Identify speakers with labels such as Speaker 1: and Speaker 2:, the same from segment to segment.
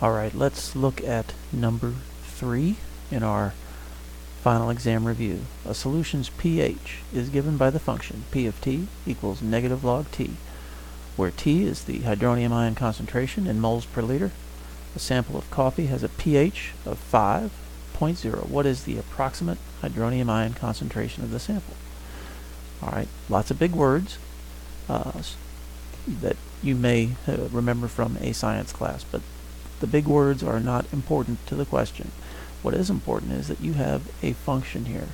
Speaker 1: Alright, let's look at number 3 in our final exam review. A solution's pH is given by the function P of t equals negative log t, where t is the hydronium ion concentration in moles per liter. A sample of coffee has a pH of 5.0. What is the approximate hydronium ion concentration of the sample? Alright, lots of big words that you may remember from a science class, but the big words are not important to the question. What is important is that you have a function here,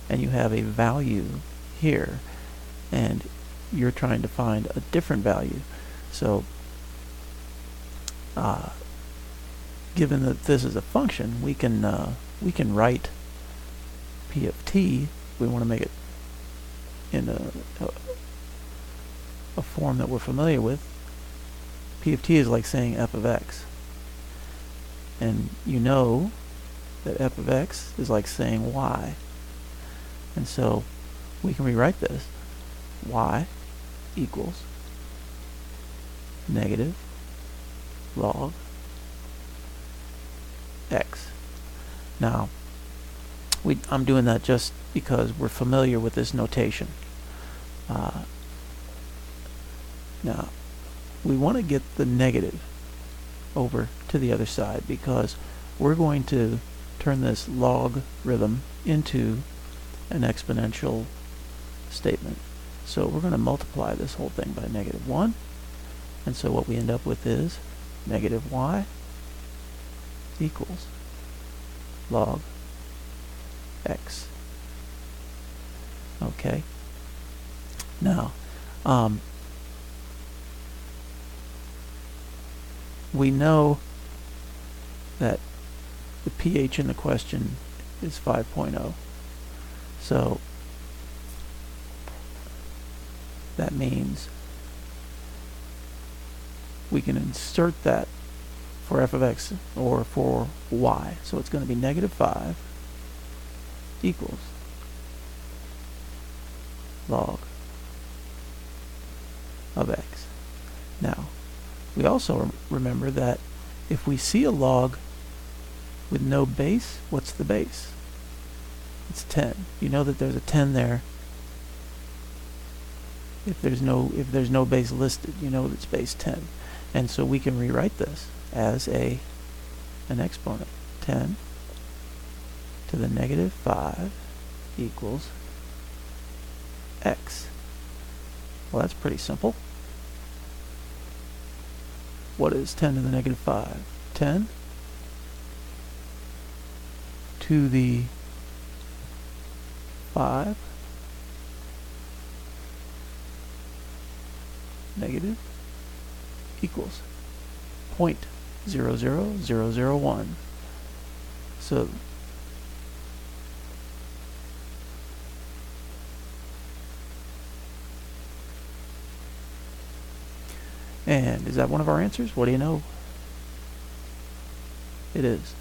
Speaker 1: and you have a value here, and you're trying to find a different value. So, given that this is a function, we can write P of t. We want to make it in a form that we're familiar with. P of t is like saying f of x. And you know that f of x is like saying y. And so we can rewrite this. Y equals negative log x. Now, I'm doing that just because we're familiar with this notation. Now, we want to get the negative over to the other side because we're going to turn this logarithm into an exponential statement. So we're going to multiply this whole thing by negative 1, and so what we end up with is negative y equals log x. Okay. Now, we know that the pH in the question is 5.0. So that means we can insert that for f of x or for y. So it's going to be negative 5 equals log of x. Now, we also remember that if we see a log with no base, what's the base? It's 10. You know that there's a 10 there. If there's no base listed, you know it's base 10. And so we can rewrite this as an exponent. 10 to the negative 5 equals x. Well, that's pretty simple. What is 10 to the negative 5? 10 to the 5 negative equals 0.00001. So and is that one of our answers? What do you know? It is.